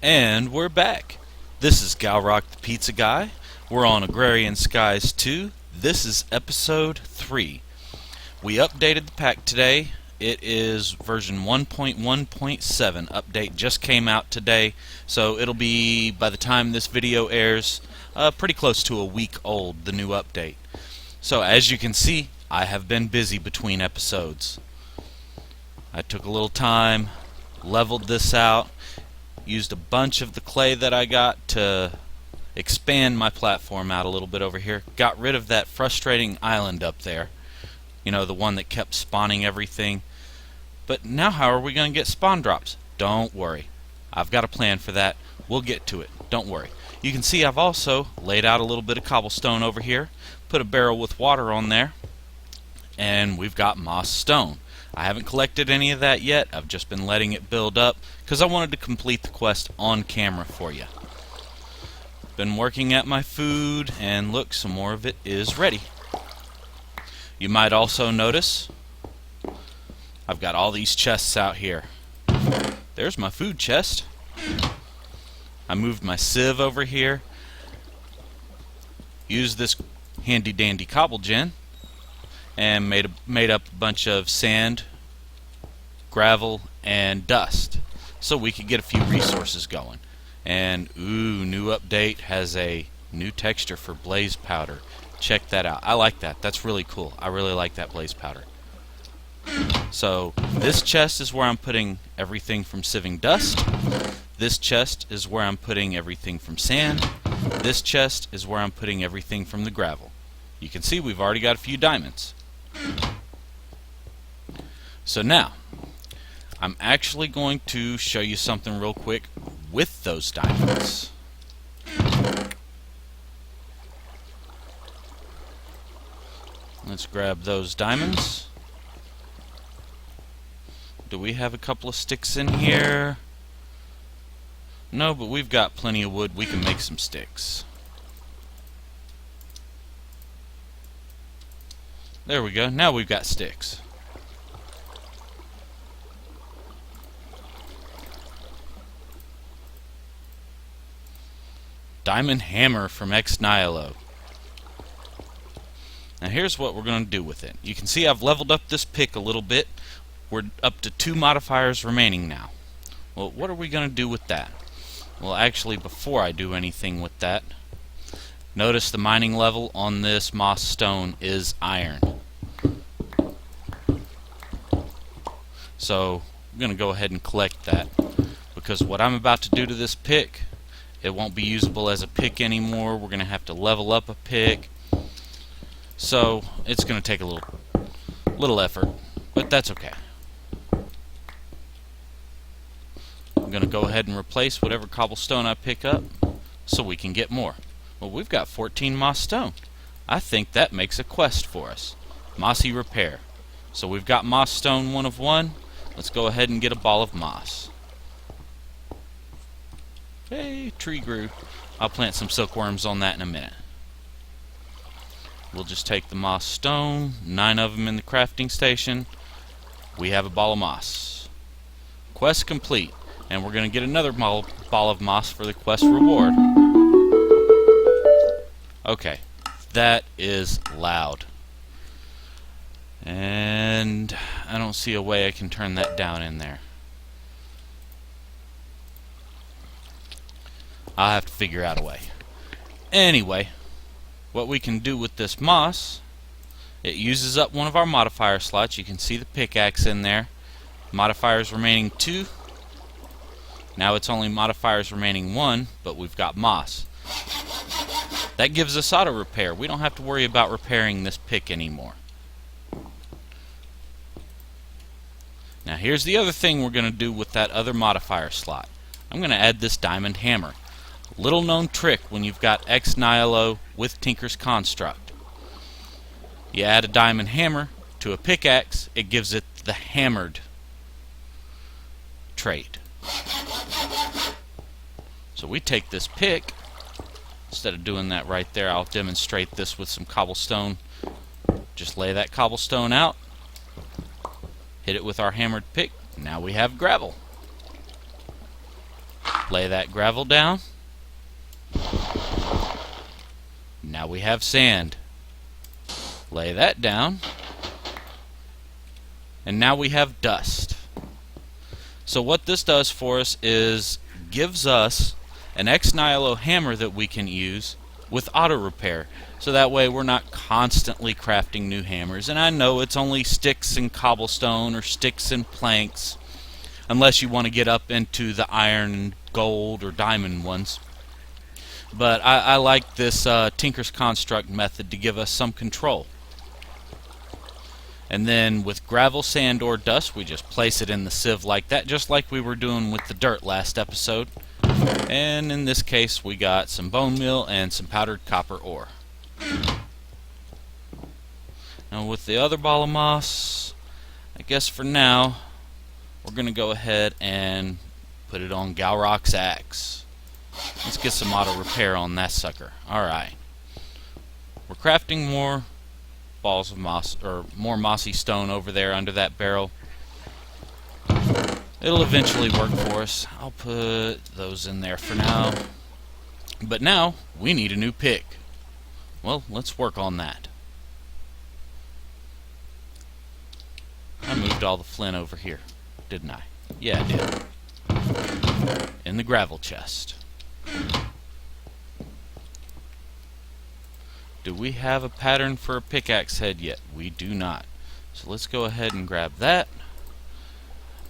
And we're back. This is Galrock the Pizza Guy. We're on Agrarian Skies 2. This is episode 3. We updated the pack today. It is version 1.1.7. Update just came out today, so it'll be, by the time this video airs, pretty close to a week old, the new update. So as you can see, I have been busy between episodes. I took a little time, leveled this out, used a bunch of the clay that I got to expand my platform out a little bit over here. Got rid of that frustrating island up there. You know, the one that kept spawning everything. But now how are we going to get spawn drops? Don't worry. I've got a plan for that. We'll get to it. Don't worry. You can see I've also laid out a little bit of cobblestone over here. Put a barrel with water on there. And we've got moss stone. I haven't collected any of that yet. I've just been letting it build up because I wanted to complete the quest on camera for you. Been working at my food, and look, some more of it is ready. You might also notice I've got all these chests out here. There's my food chest. I moved my sieve over here. Used this handy dandy cobble gen and made up a bunch of sand, gravel, and dust so we could get a few resources going. And ooh, new update has a new texture for blaze powder. Check that out. I like that. That's really cool. I really like that blaze powder. So this chest is where I'm putting everything from sieving dust. This chest is where I'm putting everything from sand. This chest is where I'm putting everything from the gravel. You can see we've already got a few diamonds. So now, I'm actually going to show you something real quick with those diamonds. Let's grab those diamonds. Do we have a couple of sticks in here? No, but we've got plenty of wood. We can make some sticks. There we go. Now we've got sticks. Diamond hammer from Ex Nihilo. Now here's what we're going to do with it. You can see I've leveled up this pick a little bit. We're up to 2 modifiers remaining now. Well, what are we going to do with that? Well, actually, before I do anything with that, notice the mining level on this moss stone is iron. So I'm going to go ahead and collect that, because what I'm about to do to this pick, it won't be usable as a pick anymore. We're going to have to level up a pick. So it's going to take a little effort, but that's okay. I'm going to go ahead and replace whatever cobblestone I pick up so we can get more. Well, we've got 14 moss stone. I think that makes a quest for us. Mossy repair. So we've got moss stone 1 of 1. Let's go ahead and get a ball of moss. Hey, tree grew. I'll plant some silkworms on that in a minute. We'll just take the moss stone, 9 of them in the crafting station. We have a ball of moss. Quest complete. And we're going to get another ball of moss for the quest reward. Okay, that is loud. And I don't see a way I can turn that down in there. I'll have to figure out a way. Anyway, what we can do with this moss, it uses up one of our modifier slots. You can see the pickaxe in there. Modifiers remaining 2. Now it's only modifiers remaining 1, but we've got moss. That gives us auto repair. We don't have to worry about repairing this pick anymore. Now here's the other thing we're going to do with that other modifier slot. I'm going to add this diamond hammer. Little known trick when you've got Ex Nihilo with Tinker's Construct. You add a diamond hammer to a pickaxe, it gives it the hammered trait. So we take this pick, instead of doing that right there, I'll demonstrate this with some cobblestone. Just lay that cobblestone out, hit it with our hammered pick, now we have gravel. Lay that gravel down. Now we have sand. Lay that down. And now we have dust. So what this does for us is gives us an ex nihilo hammer that we can use with auto repair. So that way we're not constantly crafting new hammers. And I know it's only sticks and cobblestone or sticks and planks, unless you want to get up into the iron, gold, or diamond ones. But I like this Tinker's Construct method to give us some control. And then with gravel, sand, or dust, we just place it in the sieve like that, just like we were doing with the dirt last episode. And in this case, we got some bone meal and some powdered copper ore. Now with the other ball of moss, I guess for now, we're going to go ahead and put it on Galrock's axe. Let's get some auto repair on that sucker. Alright. We're crafting more balls of moss, or more mossy stone over there under that barrel. It'll eventually work for us. I'll put those in there for now. But now, we need a new pick. Well, let's work on that. I moved all the flint over here, didn't I? Yeah, I did. In the gravel chest. Do we have a pattern for a pickaxe head yet? We do not. So let's go ahead and grab that.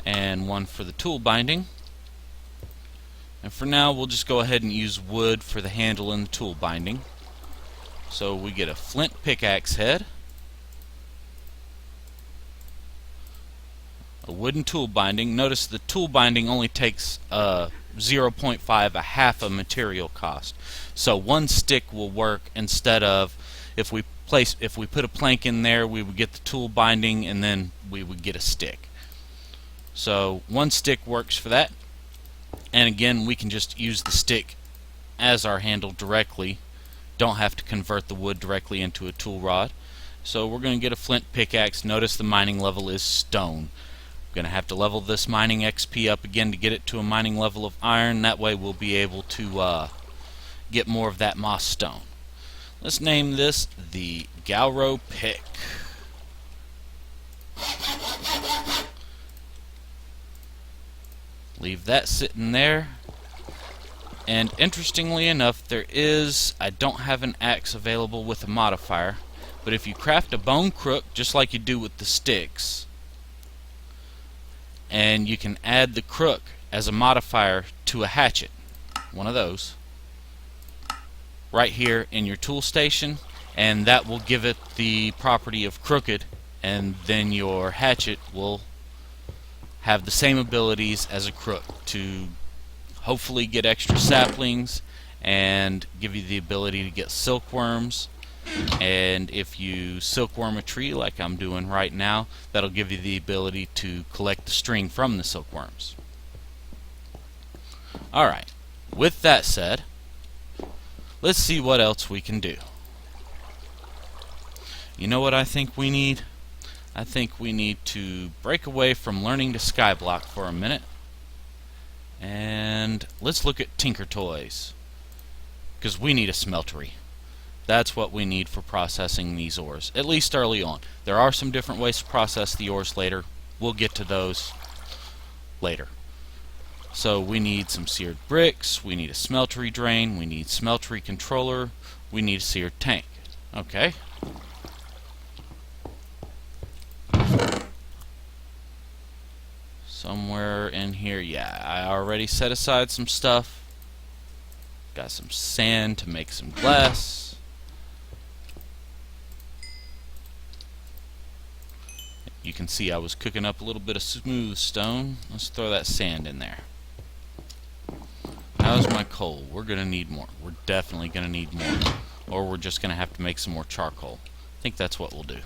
And one for the tool binding. And for now, we'll just go ahead and use wood for the handle and the tool binding. So we get a flint pickaxe head, a wooden tool binding. Notice the tool binding only takes 0.5, a half a material cost. So one stick will work instead of, if we put a plank in there, we would get the tool binding and then we would get a stick. So one stick works for that. And again, we can just use the stick as our handle directly. Don't have to convert the wood directly into a tool rod. So we're going to get a flint pickaxe. Notice the mining level is stone. I'm going to have to level this mining XP up again to get it to a mining level of iron. That way we'll be able to get more of that moss stone. Let's name this the Galro Pick. Leave that sitting there. And interestingly enough, I don't have an axe available with a modifier, but if you craft a bone crook just like you do with the sticks, and you can add the crook as a modifier to a hatchet, one of those, right here in your tool station, and that will give it the property of crooked, and then your hatchet will have the same abilities as a crook to hopefully get extra saplings and give you the ability to get silkworms. And if you silkworm a tree like I'm doing right now, that'll give you the ability to collect the string from the silkworms. Alright, with that said, let's see what else we can do. You know what I think we need? I think we need to break away from learning to skyblock for a minute. And let's look at Tinker Toys, because we need a smeltery. That's what we need for processing these ores, at least early on. There are some different ways to process the ores later. We'll get to those later. So we need some seared bricks, we need a smeltery drain, we need smeltery controller, we need a seared tank. Okay. Somewhere in here, yeah, I already set aside some stuff. Got some sand to make some glass. You can see I was cooking up a little bit of smooth stone. Let's throw that sand in there. How's my coal? We're going to need more. We're definitely going to need more. Or we're just going to have to make some more charcoal. I think that's what we'll do.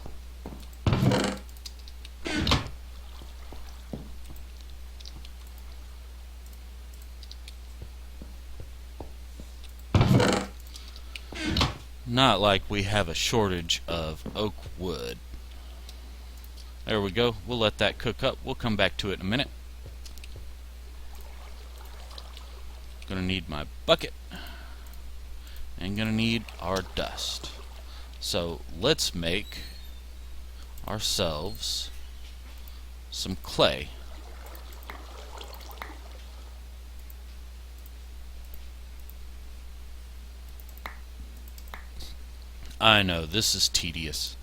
Not like we have a shortage of oak wood. There we go. We'll let that cook up. We'll come back to it in a minute. Gonna need my bucket. And gonna need our dust. So let's make ourselves some clay. I know, this is tedious.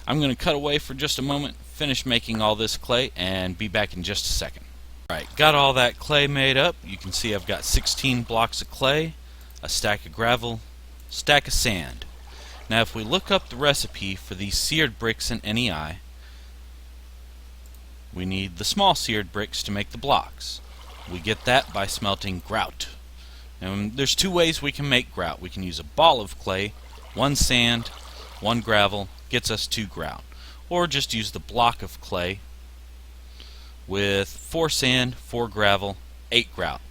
I'm going to cut away for just a moment, finish making all this clay, and be back in just a second. Alright, got all that clay made up. You can see I've got 16 blocks of clay, a stack of gravel, stack of sand. Now if we look up the recipe for these seared bricks in NEI, we need the small seared bricks to make the blocks. We get that by smelting grout. And there's two ways we can make grout. We can use a ball of clay, 1 sand, 1 gravel, gets us 2 grout. Or just use the block of clay with 4 sand, 4 gravel, 8 grout.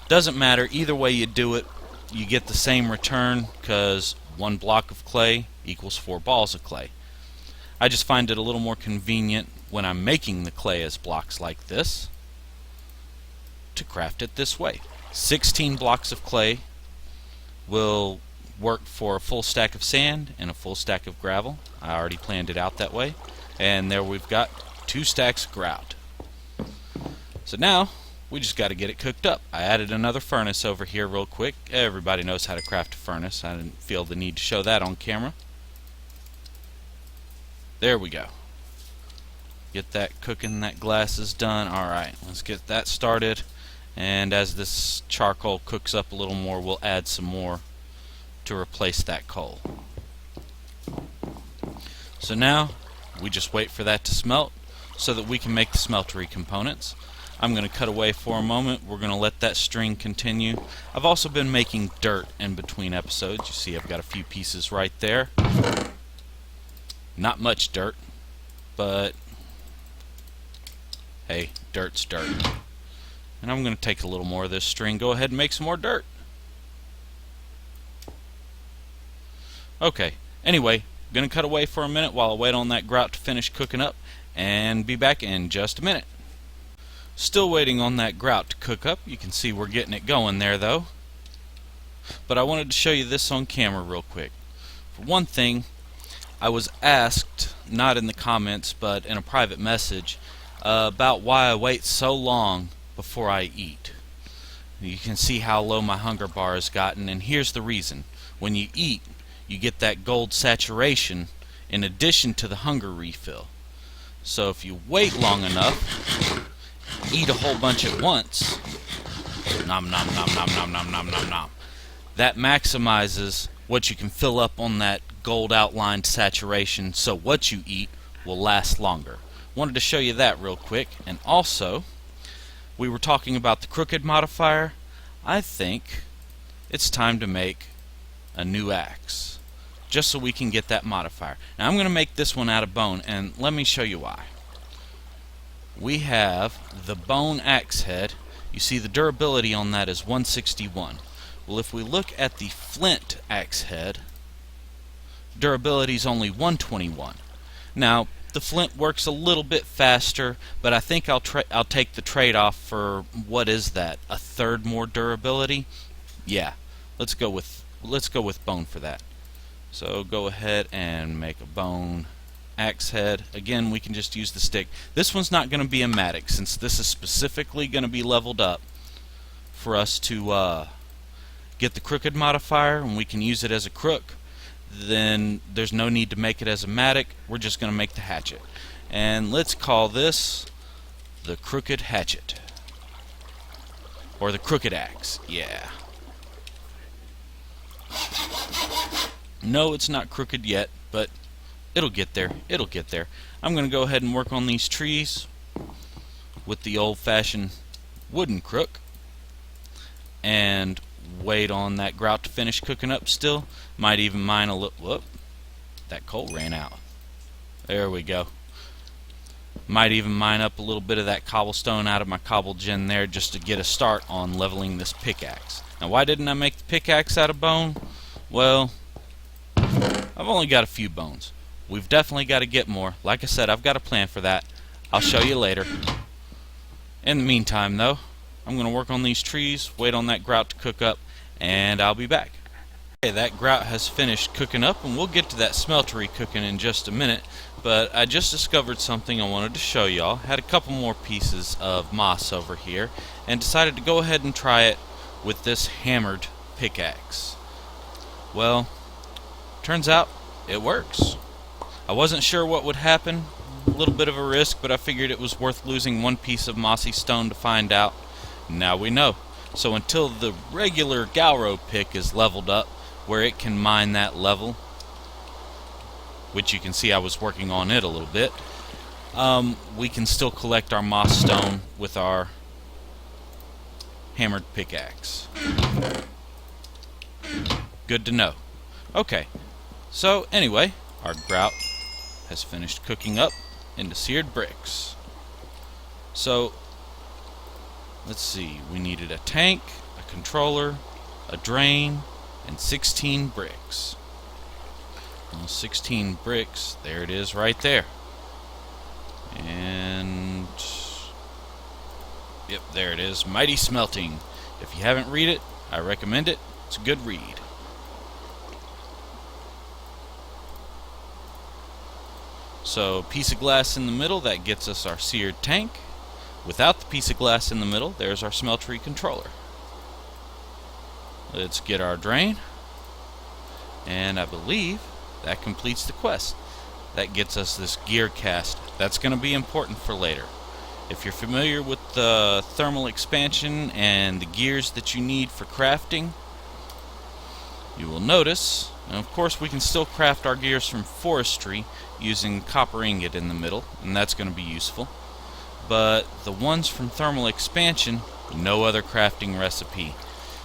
Doesn't matter, either way you do it, you get the same return because 1 block of clay equals 4 balls of clay. I just find it a little more convenient when I'm making the clay as blocks like this to craft it this way. 16 blocks of clay will work for a full stack of sand and a full stack of gravel. I already planned it out that way. And there we've got 2 stacks of grout. So now we just got to get it cooked up. I added another furnace over here real quick. Everybody knows how to craft a furnace. I didn't feel the need to show that on camera. There we go. Get that cooking, that glass is done. Alright, let's get that started. And as this charcoal cooks up a little more, we'll add some more to replace that coal. So now we just wait for that to smelt so that we can make the smeltery components. I'm going to cut away for a moment. We're going to let that string continue. I've also been making dirt in between episodes. You see I've got a few pieces right there. Not much dirt, but hey, dirt's dirt. And I'm going to take a little more of this string, go ahead and make some more dirt. Okay, anyway, I'm going to cut away for a minute while I wait on that grout to finish cooking up, and be back in just a minute. Still waiting on that grout to cook up. You can see we're getting it going there though. But I wanted to show you this on camera real quick. For one thing, I was asked, not in the comments, but in a private message, about why I wait so long before I eat. You can see how low my hunger bar has gotten, and here's the reason. When you eat, you get that gold saturation in addition to the hunger refill. So if you wait long enough, eat a whole bunch at once, nom nom nom nom nom nom nom nom nom, that maximizes what you can fill up on that gold outlined saturation, so what you eat will last longer. Wanted to show you that real quick. And also, we were talking about the crooked modifier. I think it's time to make a new axe, just so we can get that modifier. Now I'm going to make this one out of bone, and let me show you why. We have the bone axe head. You see the durability on that is 161. Well, if we look at the flint axe head, durability is only 121. Now the flint works a little bit faster, but I think I'll take the trade-off for, what is that, a third more durability? Yeah, let's go with bone for that. So go ahead and make a bone axe head. Again, we can just use the stick. This one's not going to be a matic, since this is specifically going to be leveled up for us to get the crooked modifier, and we can use it as a crook. Then there's no need to make it as a matic. We're just going to make the hatchet, and let's call this the crooked hatchet, or the crooked axe. Yeah. No, it's not crooked yet, but it'll get there. It'll get there. I'm going to go ahead and work on these trees with the old-fashioned wooden crook, and wait on that grout to finish cooking up still. Might even mine a little. Whoop, that coal ran out. There we go. Might even mine up a little bit of that cobblestone out of my cobble gen there, just to get a start on leveling this pickaxe. Now, why didn't I make the pickaxe out of bone? Well, I've only got a few bones. We've definitely got to get more. Like I said, I've got a plan for that. I'll show you later. In the meantime, though, I'm going to work on these trees, wait on that grout to cook up, and I'll be back. Okay, that grout has finished cooking up, and we'll get to that smeltery cooking in just a minute, but I just discovered something I wanted to show y'all. Had a couple more pieces of moss over here, and decided to go ahead and try it with this hammered pickaxe. Well, turns out it works. I wasn't sure what would happen, a little bit of a risk, but I figured it was worth losing one piece of mossy stone to find out. Now we know. So until the regular Galro pick is leveled up, where it can mine that level, which you can see I was working on it a little bit, we can still collect our moss stone with our hammered pickaxe. Good to know. Okay, so anyway, our grout has finished cooking up into seared bricks. So let's see, we needed a tank, a controller, a drain, and 16 bricks. Well, 16 bricks, there it is right there. And yep, there it is, Mighty Smelting. If you haven't read it, I recommend it. It's a good read. So, piece of glass in the middle, that gets us our seared tank. Without the piece of glass in the middle, there's our smeltery controller. Let's get our drain, and I believe that completes the quest. That gets us this gear cast. That's going to be important for later. If you're familiar with the thermal expansion and the gears that you need for crafting, you will notice, and of course we can still craft our gears from forestry using copper ingot in the middle, and that's going to be useful. But the ones from thermal expansion, no other crafting recipe.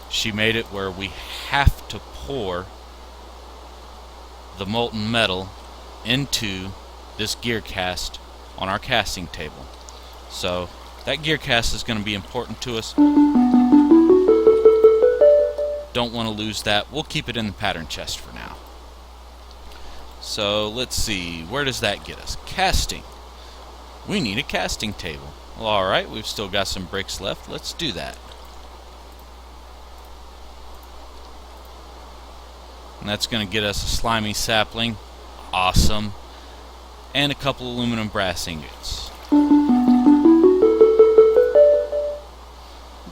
She made it where we have to pour the molten metal into this gear cast on our casting table. So that gear cast is going to be important to us. Don't want to lose that. We'll keep it in the pattern chest for now. So let's see, where does that get us? Casting. We need a casting table. Well, alright, we've still got some bricks left. Let's do that. And that's going to get us a slimy sapling. Awesome. And a couple aluminum brass ingots.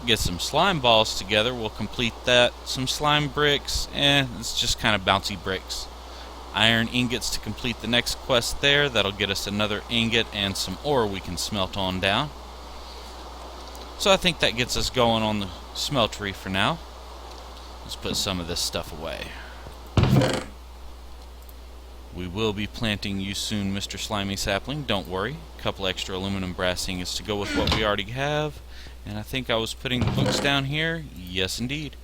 Get some slime balls together. We'll complete that. Some slime bricks. It's just kind of bouncy bricks. Iron ingots to complete the next quest there. That'll get us another ingot and some ore we can smelt on down. So I think that gets us going on the smeltery for now. Let's put some of this stuff away. We will be planting you soon, Mr. Slimy Sapling. Don't worry. A couple extra aluminum brass ingots to go with what we already have. And I think I was putting the books down here. Yes, indeed.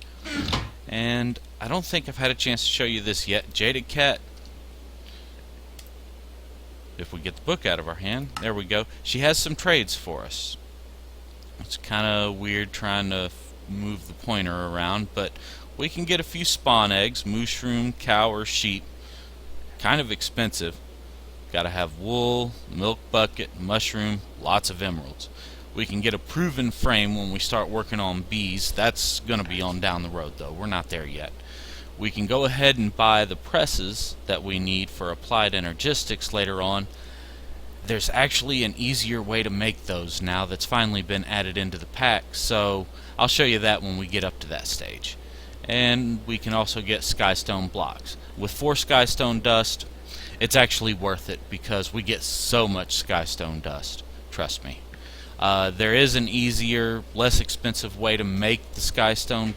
And I don't think I've had a chance to show you this yet. Jaded Cat. If we get the book out of our hand. There we go. She has some trades for us. It's kind of weird trying to move the pointer around, but we can get a few spawn eggs, mushroom, cow, or sheep. Kind of expensive. Gotta have wool, milk bucket, mushroom, lots of emeralds. We can get a proven frame when we start working on bees. That's gonna be on down the road though. We're not there yet. We can go ahead and buy the presses that we need for applied energistics later on. There's actually an easier way to make those now that's finally been added into the pack, so I'll show you that when we get up to that stage. And we can also get skystone blocks. With 4 skystone dust, it's actually worth it because we get so much skystone dust. Trust me. There is an easier, less expensive way to make the skystone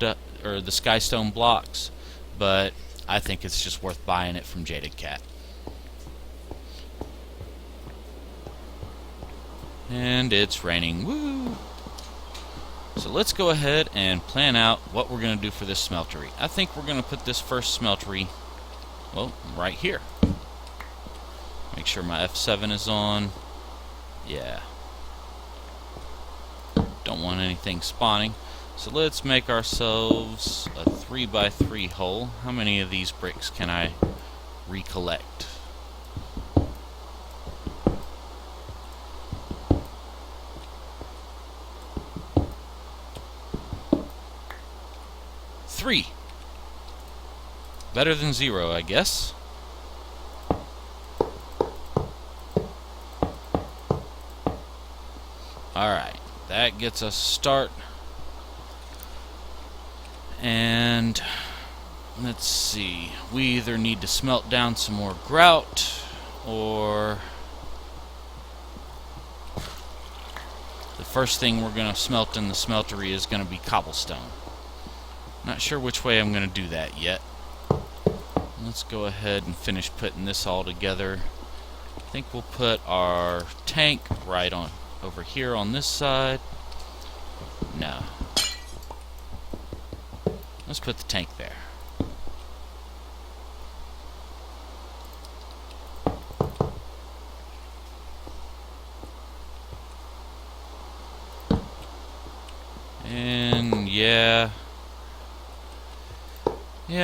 blocks, but I think it's just worth buying it from Jaded Cat. And it's raining. Woo! So let's go ahead and plan out what we're going to do for this smeltery. I think we're going to put this first smeltery, well, right here. Make sure my F7 is on. Yeah. Don't want anything spawning. So let's make ourselves a 3x3 hole. How many of these bricks can I recollect? 3. Better than 0, I guess. Alright, that gets us a start. And let's see, we either need to smelt down some more grout, or the first thing we're going to smelt in the smeltery is going to be cobblestone. Not sure which way I'm going to do that yet. Let's go ahead and finish putting this all together. I think we'll put our tank right on over here on this side. No. Let's put the tank there. And yeah,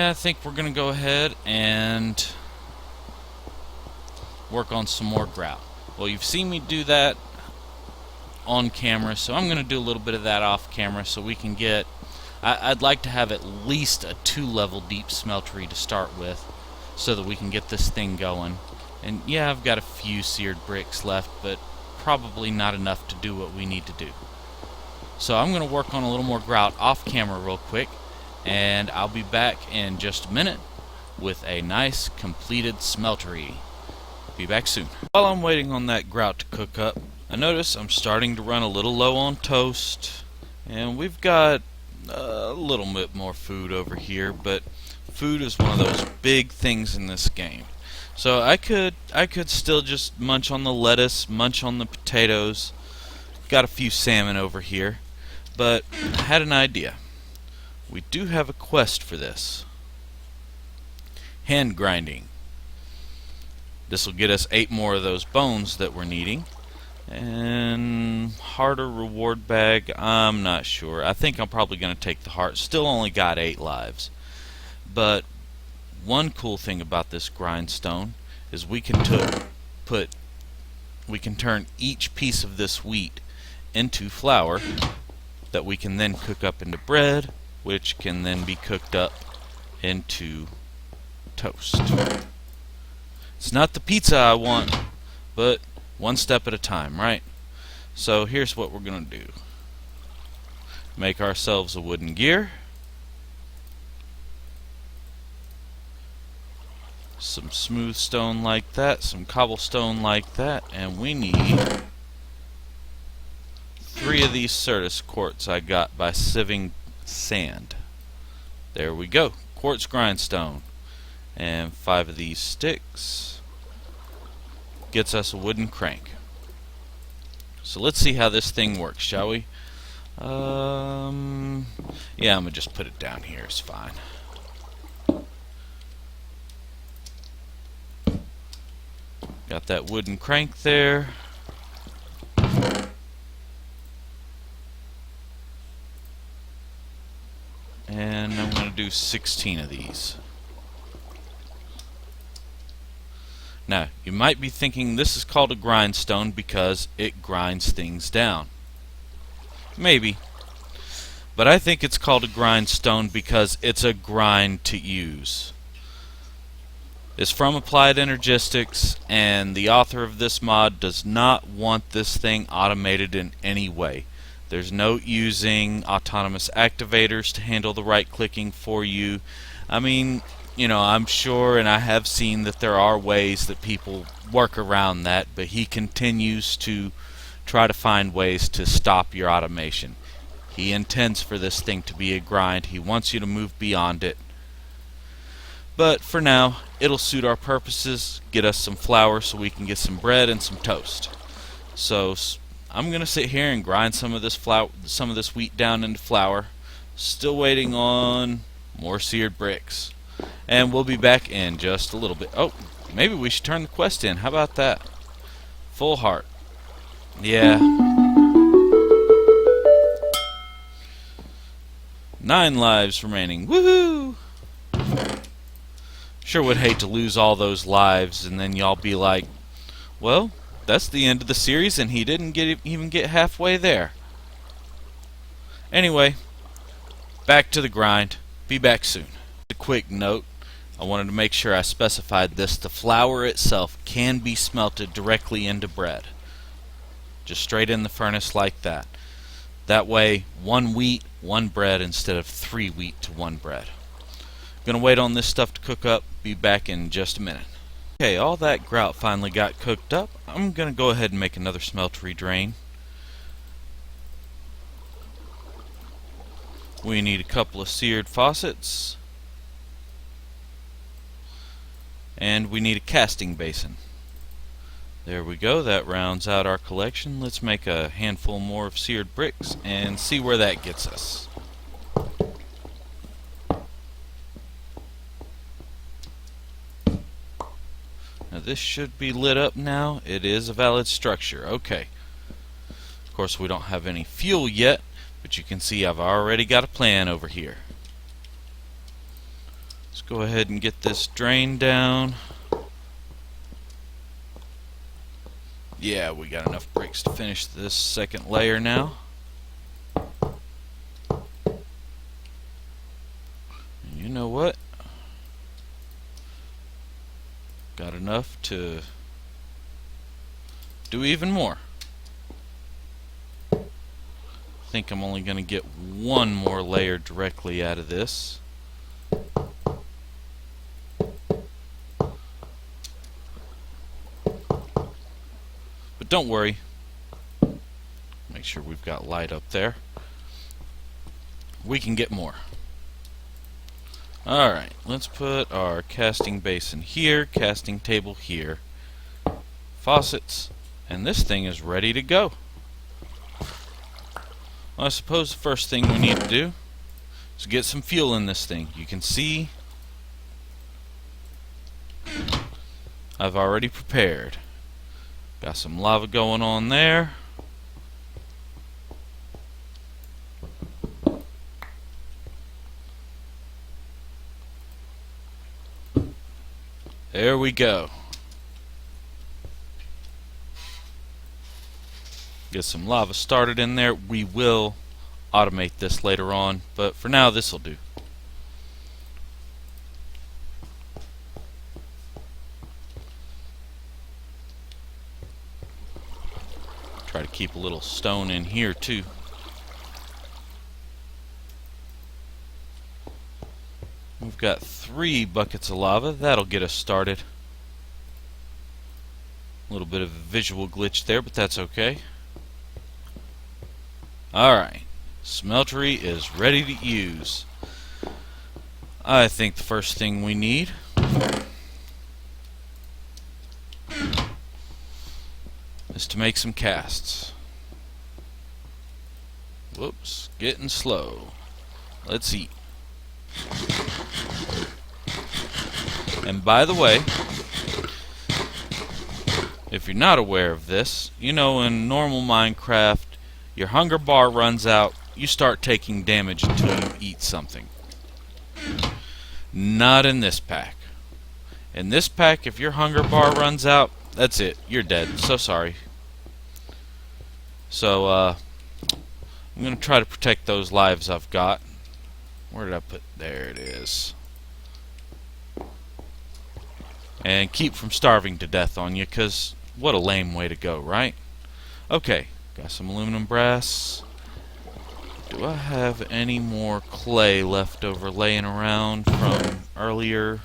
I think we're gonna go ahead and work on some more grout. Well, you've seen me do that on camera, so I'm gonna do a little bit of that off camera so we can get, I'd like to have at least a 2-level deep smeltery to start with so that we can get this thing going. And yeah, I've got a few seared bricks left, but probably not enough to do what we need to do. So I'm going to work on a little more grout off camera real quick, and I'll be back in just a minute with a nice completed smeltery. Be back soon. While I'm waiting on that grout to cook up, I notice I'm starting to run a little low on toast, and we've got a little bit more food over here, but food is one of those big things in this game. So I could still just munch on the lettuce, munch on the potatoes. Got a few salmon over here, but I had an idea. We do have a quest for this. Hand grinding. This will get us 8 more of those bones that we're needing. And harder reward bag, I'm not sure. I think I'm probably going to take the heart. Still only got 8 lives. But one cool thing about this grindstone is we can turn each piece of this wheat into flour that we can then cook up into bread, which can then be cooked up into toast. It's not the pizza I want, but one step at a time, right? So here's what we're going to do. Make ourselves a wooden gear. Some smooth stone like that, some cobblestone like that, and we need 3 of these Certus quartz I got by sieving sand. There we go, quartz grindstone. And 5 of these sticks gets us a wooden crank. So let's see how this thing works, shall we? Yeah, I'm gonna just put it down here, it's fine. Got that wooden crank there. And I'm going to do 16 of these. Now, you might be thinking this is called a grindstone because it grinds things down. Maybe. But I think it's called a grindstone because it's a grind to use. It's from Applied Energistics, and the author of this mod does not want this thing automated in any way. There's no using autonomous activators to handle the right clicking for you. I mean, you know, I'm sure and I have seen that there are ways that people work around that, but he continues to try to find ways to stop your automation. He intends for this thing to be a grind. He wants you to move beyond it. But for now, it'll suit our purposes, get us some flour so we can get some bread and some toast. So I'm going to sit here and grind some of this wheat down into flour. Still waiting on more seared bricks. And we'll be back in just a little bit. Oh, maybe we should turn the quest in. How about that? Full heart. Yeah. 9 lives remaining. Woohoo! Sure would hate to lose all those lives and then y'all be like, well, that's the end of the series and he didn't even get halfway there. Anyway, back to the grind. Be back soon. A quick note, I wanted to make sure I specified this. The flour itself can be smelted directly into bread. Just straight in the furnace like that. That way, 1 wheat, 1 bread instead of 3 wheat to 1 bread. Gonna wait on this stuff to cook up. Be back in just a minute. Okay, all that grout finally got cooked up. I'm gonna go ahead and make another smeltery drain. We need a couple of seared faucets. And we need a casting basin. There we go, that rounds out our collection. Let's make a handful more of seared bricks and see where that gets us. Now this should be lit up now. It is a valid structure. Okay. Of course we don't have any fuel yet, but you can see I've already got a plan over here. Let's go ahead and get this drain down. Yeah, we got enough bricks to finish this second layer now. And you know what? Got enough to do even more. I think I'm only going to get 1 more layer directly out of this. But don't worry. Make sure we've got light up there. We can get more. Alright, let's put our casting basin here, casting table here, faucets, and this thing is ready to go. Well, I suppose the first thing we need to do is get some fuel in this thing. You can see I've already prepared. Got some lava going on there. There we go. Get some lava started in there. We will automate this later on, but for now this will do. Try to keep a little stone in here too. We've got 3 buckets of lava. That'll get us started. A little bit of a visual glitch there, but that's okay. Alright, smeltery is ready to use. I think the first thing we need is to make some casts. Whoops, getting slow. Let's eat. And by the way, if you're not aware of this, you know in normal Minecraft, your hunger bar runs out, you start taking damage until you eat something. Not in this pack. In this pack, if your hunger bar runs out, that's it. You're dead. So sorry. So, I'm going to try to protect those lives I've got. Where did I put? There it is. And keep from starving to death on you, because what a lame way to go, right? Okay. Got some aluminum brass. Do I have any more clay left over laying around from earlier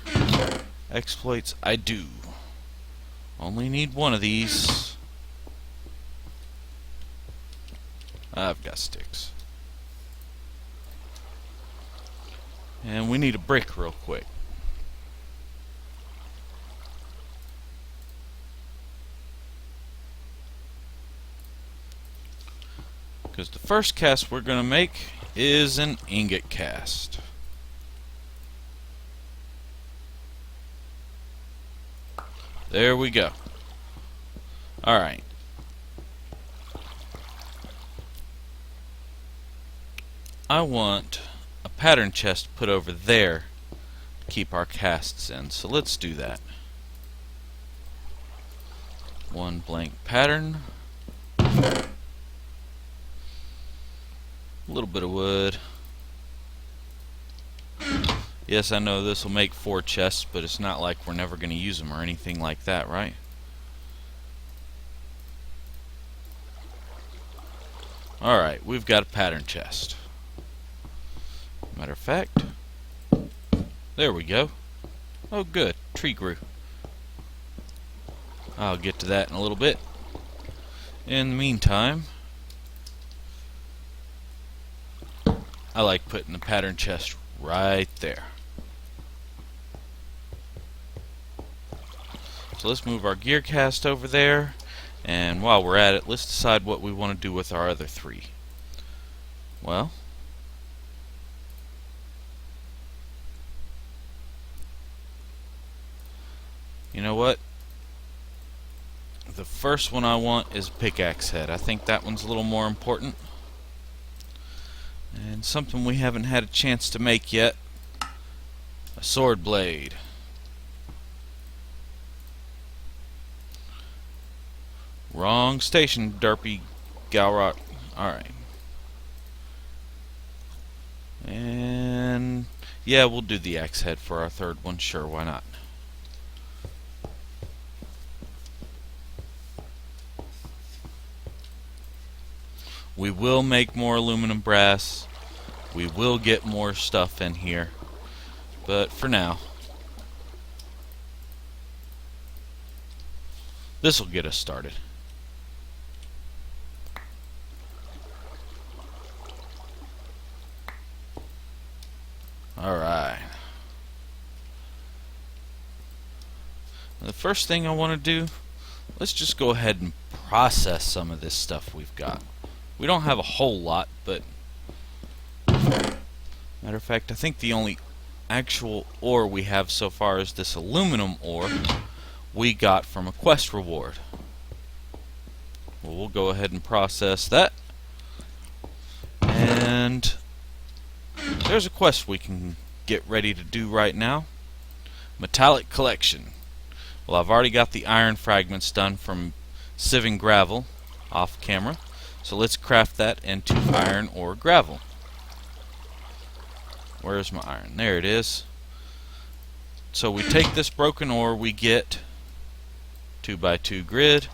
exploits? I do. Only need 1 of these. I've got sticks. And we need a brick real quick. Because the first cast we're going to make is an ingot cast. There we go. Alright. I want a pattern chest put over there to keep our casts in. So let's do that. 1 blank pattern. A little bit of wood. Yes, I know this will make 4 chests, but it's not like we're never going to use them or anything like that, right? Alright, we've got a pattern chest. Matter of fact, there we go. Oh good, tree grew. I'll get to that in a little bit. In the meantime, I like putting the pattern chest right there. So let's move our gear cast over there, and while we're at it, let's decide what we want to do with our other 3. Well, you know what? The first one I want is pickaxe head. I think that one's a little more important. And something we haven't had a chance to make yet. A sword blade. Wrong station, derpy Galrock. Alright. And yeah, we'll do the axe head for our 3rd one. Sure, why not? We will make more aluminum brass. We will get more stuff in here. But for now, this will get us started. Alright. The first thing I want to do, let's just go ahead and process some of this stuff we've got. We don't have a whole lot, but matter of fact, I think the only actual ore we have so far is this aluminum ore we got from a quest reward. Well, we'll go ahead and process that. And there's a quest we can get ready to do right now. Metallic collection. Well, I've already got the iron fragments done from sieving gravel off camera. So let's craft that into iron or gravel. Where's my iron? There it is. So we take this broken ore, we get 2x2 grid.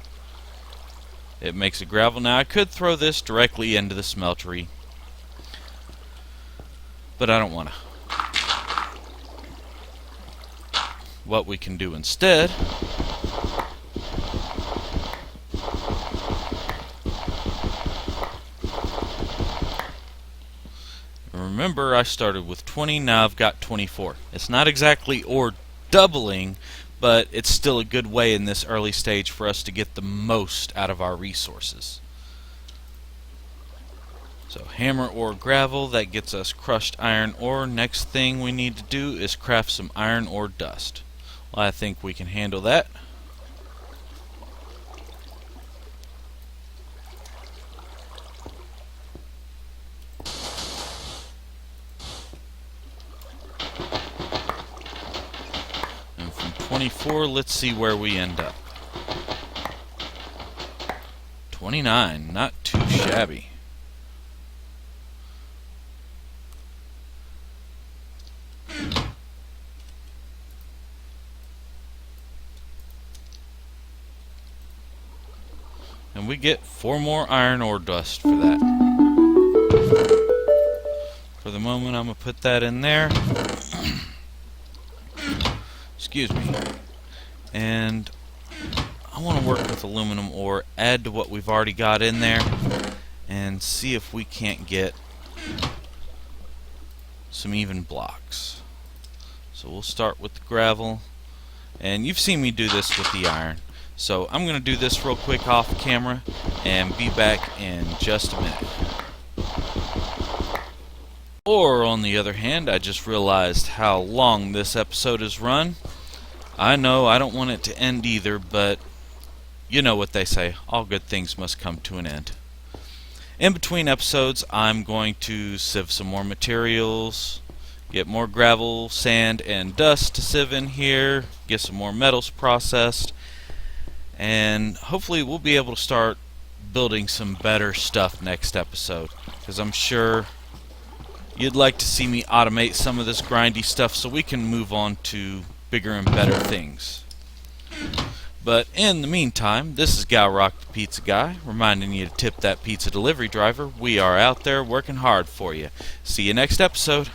It makes a gravel. Now I could throw this directly into the smeltery, but I don't want to. What we can do instead, remember I started with 20, now I've got 24. It's not exactly ore doubling, but it's still a good way in this early stage for us to get the most out of our resources. So hammer ore gravel, that gets us crushed iron ore. Next thing we need to do is craft some iron ore dust. Well, I think we can handle that. And from 24, let's see where we end up. 29, not too shabby. And we get 4 more iron ore dust for that. For the moment, I'm going to put that in there. Excuse me. And I want to work with aluminum ore, add to what we've already got in there, and see if we can't get some even blocks. So we'll start with the gravel. And you've seen me do this with the iron. So I'm going to do this real quick off camera and be back in just a minute. Or on the other hand, I just realized how long this episode has run. I know I don't want it to end either, but you know what they say, all good things must come to an end. In between episodes, I'm going to sieve some more materials, get more gravel, sand, and dust to sieve in here, get some more metals processed, and hopefully we'll be able to start building some better stuff next episode, because I'm sure you'd like to see me automate some of this grindy stuff so we can move on to bigger and better things. But in the meantime, this is Galrock the Pizza Guy, reminding you to tip that pizza delivery driver. We are out there working hard for you. See you next episode.